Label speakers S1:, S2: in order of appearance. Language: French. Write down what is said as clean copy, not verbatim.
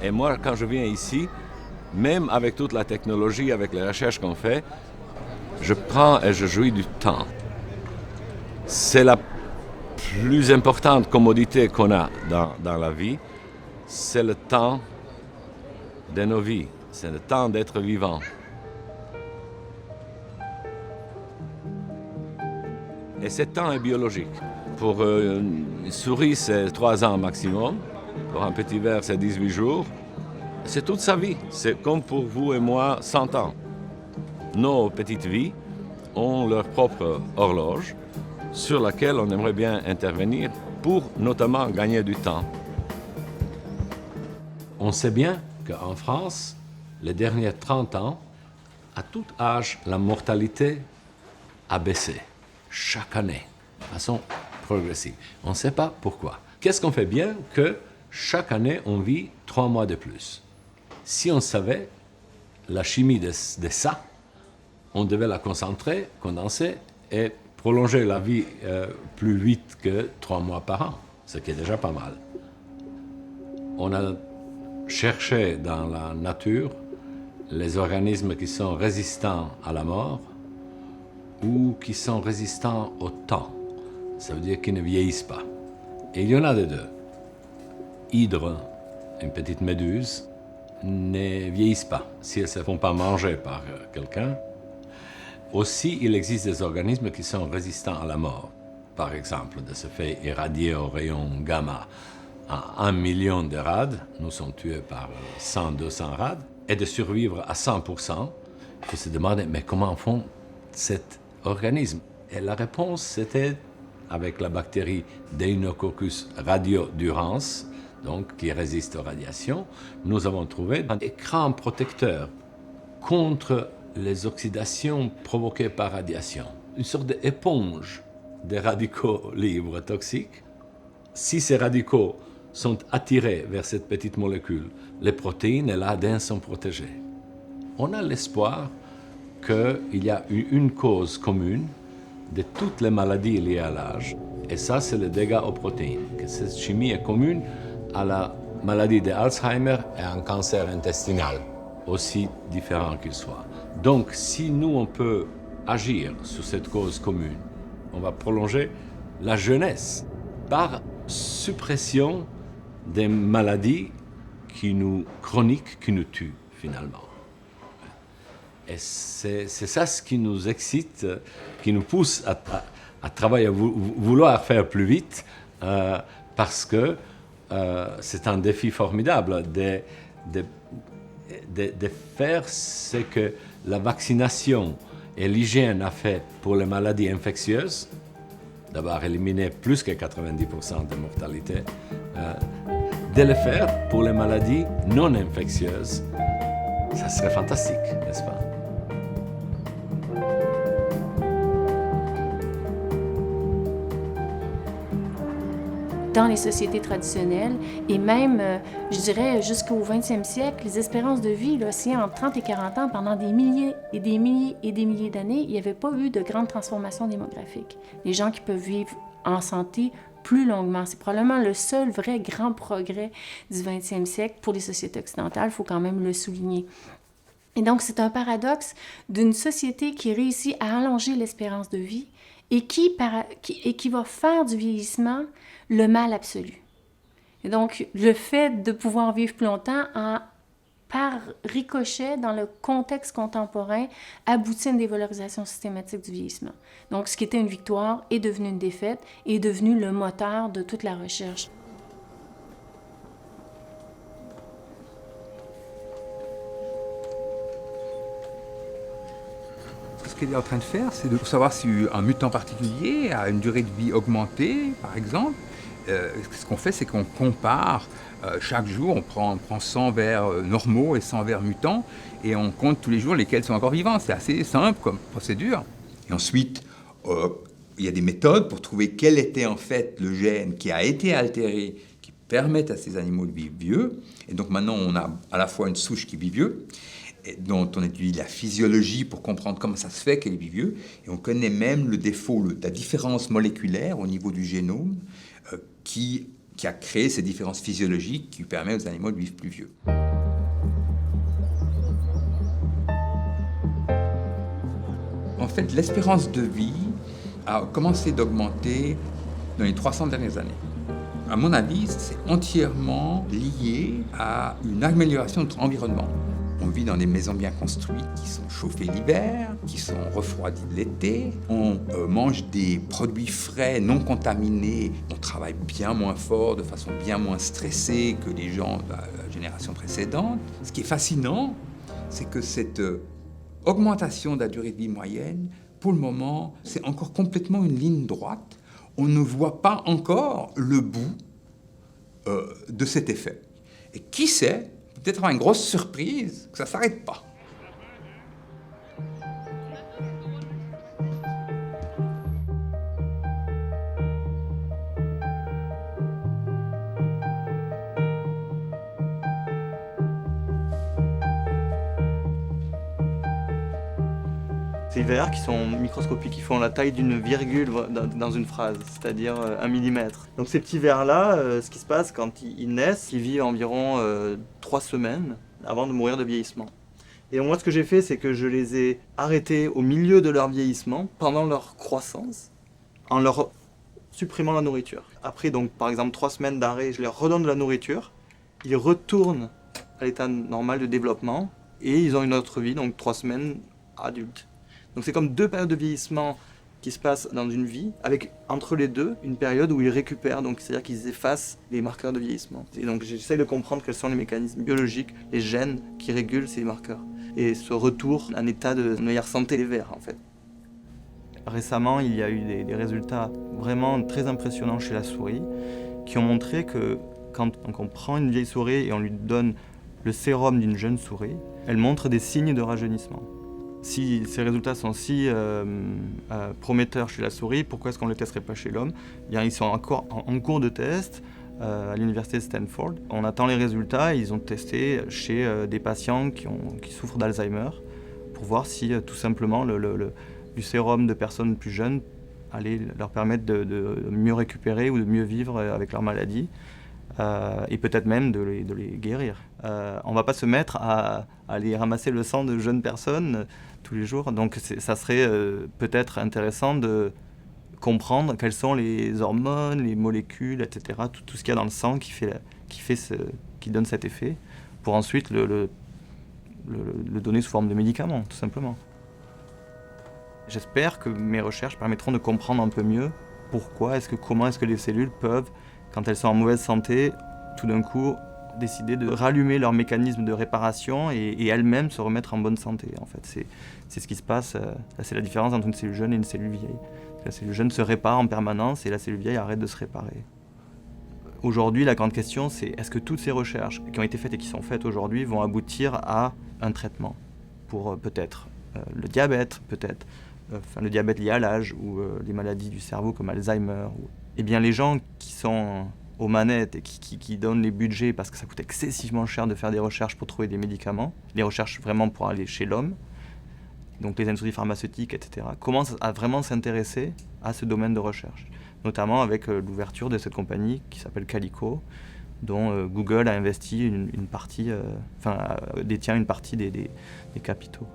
S1: Et moi, quand je viens ici, même avec toute la technologie, avec les recherches qu'on fait, je prends et je jouis du temps. C'est la plus importante commodité qu'on a dans la vie, c'est le temps de nos vies, c'est le temps d'être vivant. Et ce temps est biologique. Pour une souris, c'est 3 ans maximum. Pour un petit ver, c'est 18 jours. C'est toute sa vie. C'est comme pour vous et moi, 100 ans. Nos petites vies ont leur propre horloge sur laquelle on aimerait bien intervenir pour notamment gagner du temps. On sait bien qu'en France, les derniers 30 ans, à tout âge, la mortalité a baissé chaque année, de façon progressive. On ne sait pas pourquoi. Qu'est-ce qu'on fait bien que chaque année, on vit 3 mois de plus? Si on savait la chimie de ça, on devait la concentrer, condenser et prolonger la vie plus vite que 3 mois par an, ce qui est déjà pas mal. On a cherché dans la nature les organismes qui sont résistants à la mort ou qui sont résistants au temps. Ça veut dire qu'ils ne vieillissent pas. Et il y en a des deux. Hydre, une petite méduse, ne vieillissent pas si elles ne se font pas manger par quelqu'un. Aussi, il existe des organismes qui sont résistants à la mort. Par exemple, de se faire irradier aux rayons gamma à 1 million de rad, nous sommes tués par 100-200 rad, et de survivre à 100%, il faut se demander, mais comment font cet organisme? Et la réponse, c'était avec la bactérie Deinococcus radiodurans, donc qui résiste aux radiations, nous avons trouvé un écran protecteur contre les oxydations provoquées par radiation, une sorte d'éponge des radicaux libres toxiques. Si ces radicaux sont attirés vers cette petite molécule, les protéines et l'ADN sont protégés. On a l'espoir qu'il y a une cause commune de toutes les maladies liées à l'âge, et ça, c'est le dégât aux protéines, que cette chimie est commune à la maladie d'Alzheimer et à un cancer intestinal, aussi différent qu'il soit. Donc, si nous, on peut agir sur cette cause commune, on va prolonger la jeunesse par suppression des maladies chroniques qui nous tuent, finalement. Et c'est ça ce qui nous excite, qui nous pousse à travailler, à vouloir faire plus vite, parce que c'est un défi formidable de faire ce que la vaccination et l'hygiène a fait pour les maladies infectieuses, d'avoir éliminé plus que 90% de mortalité, de le faire pour les maladies non infectieuses. Ça serait fantastique, n'est-ce pas?
S2: Dans les sociétés traditionnelles, et même, je dirais, jusqu'au 20e siècle, les espérances de vie, là, c'est entre 30 et 40 ans, pendant des milliers et des milliers et des milliers d'années, il n'y avait pas eu de grande transformation démographique. Les gens qui peuvent vivre en santé plus longuement, c'est probablement le seul vrai grand progrès du 20e siècle pour les sociétés occidentales, il faut quand même le souligner. Et donc, c'est un paradoxe d'une société qui réussit à allonger l'espérance de vie et qui va faire du vieillissement le mal absolu. Et donc, le fait de pouvoir vivre plus longtemps, par ricochet, dans le contexte contemporain, aboutit à une dévalorisation systématique du vieillissement. Donc, ce qui était une victoire est devenu une défaite, est devenu le moteur de toute la recherche.
S3: Ce qu'il est en train de faire, c'est de savoir si un mutant particulier a une durée de vie augmentée, par exemple. Ce qu'on fait, c'est qu'on compare chaque jour, on prend 100 vers normaux et 100 vers mutants, et on compte tous les jours lesquels sont encore vivants. C'est assez simple comme procédure.
S4: Et ensuite, il y a des méthodes pour trouver quel était en fait le gène qui a été altéré, qui permettent à ces animaux de vivre vieux. Et donc maintenant, on a à la fois une souche qui vit vieux, dont on étudie la physiologie pour comprendre comment ça se fait qu'elle vit vieux, et on connaît même le défaut, la différence moléculaire au niveau du génome qui qui a créé ces différences physiologiques qui permettent aux animaux de vivre plus vieux. En fait, l'espérance de vie a commencé d'augmenter dans les 300 dernières années. À mon avis, c'est entièrement lié à une amélioration de notre environnement. On vit dans des maisons bien construites qui sont chauffées l'hiver, qui sont refroidies l'été. On mange des produits frais, non contaminés. On travaille bien moins fort, de façon bien moins stressée que les gens de la génération précédente. Ce qui est fascinant, c'est que cette augmentation de la durée de vie moyenne, pour le moment, c'est encore complètement une ligne droite. On ne voit pas encore le bout de cet effet. Et qui sait, peut-être avoir une grosse surprise, que ça ne s'arrête pas.
S5: Ces vers qui sont microscopiques, qui font la taille d'une virgule dans une phrase, c'est-à-dire 1 millimètre. Donc ces petits vers-là, ce qui se passe quand ils naissent, ils vivent environ 3 semaines avant de mourir de vieillissement. Et moi, ce que j'ai fait, c'est que je les ai arrêtés au milieu de leur vieillissement, pendant leur croissance, en leur supprimant la nourriture. Après, donc, par exemple, 3 semaines d'arrêt, je leur redonne de la nourriture, ils retournent à l'état normal de développement, et ils ont une autre vie, donc 3 semaines adultes. Donc c'est comme 2 périodes de vieillissement qui se passent dans une vie, avec entre les deux une période où ils récupèrent, donc c'est-à-dire qu'ils effacent les marqueurs de vieillissement. Et donc j'essaie de comprendre quels sont les mécanismes biologiques, les gènes qui régulent ces marqueurs. Et ce retour en état de meilleure santé les vers en fait. Récemment, il y a eu des résultats vraiment très impressionnants chez la souris, qui ont montré que quand on prend une vieille souris et on lui donne le sérum d'une jeune souris, elle montre des signes de rajeunissement. Si ces résultats sont si prometteurs chez la souris, pourquoi est-ce qu'on ne les testerait pas chez l'homme ? Eh bien, ils sont encore en cours de test à l'université de Stanford. On attend les résultats et ils ont testé chez des patients qui souffrent d'Alzheimer pour voir si tout simplement du sérum de personnes plus jeunes allait leur permettre de mieux récupérer ou de mieux vivre avec leur maladie. Et peut-être même de les guérir. On ne va pas se mettre à aller ramasser le sang de jeunes personnes tous les jours, donc ça serait peut-être intéressant de comprendre quelles sont les hormones, les molécules, etc., tout ce qu'il y a dans le sang qui donne cet effet, pour ensuite le donner sous forme de médicaments, tout simplement. J'espère que mes recherches permettront de comprendre un peu mieux comment est-ce que les cellules peuvent, quand elles sont en mauvaise santé, tout d'un coup, décider de rallumer leur mécanisme de réparation et elles-mêmes se remettre en bonne santé. En fait, c'est ce qui se passe. C'est la différence entre une cellule jeune et une cellule vieille. La cellule jeune se répare en permanence et la cellule vieille arrête de se réparer. Aujourd'hui, la grande question, c'est est-ce que toutes ces recherches qui ont été faites et qui sont faites aujourd'hui vont aboutir à un traitement pour peut-être le diabète, peut-être le diabète lié à l'âge ou les maladies du cerveau comme Alzheimer. Eh bien, les gens qui sont aux manettes et qui donnent les budgets parce que ça coûte excessivement cher de faire des recherches pour trouver des médicaments, les recherches vraiment pour aller chez l'homme, donc les industries pharmaceutiques, etc., commencent à vraiment s'intéresser à ce domaine de recherche, notamment avec l'ouverture de cette compagnie qui s'appelle Calico, dont Google a investi une partie, détient une partie des capitaux.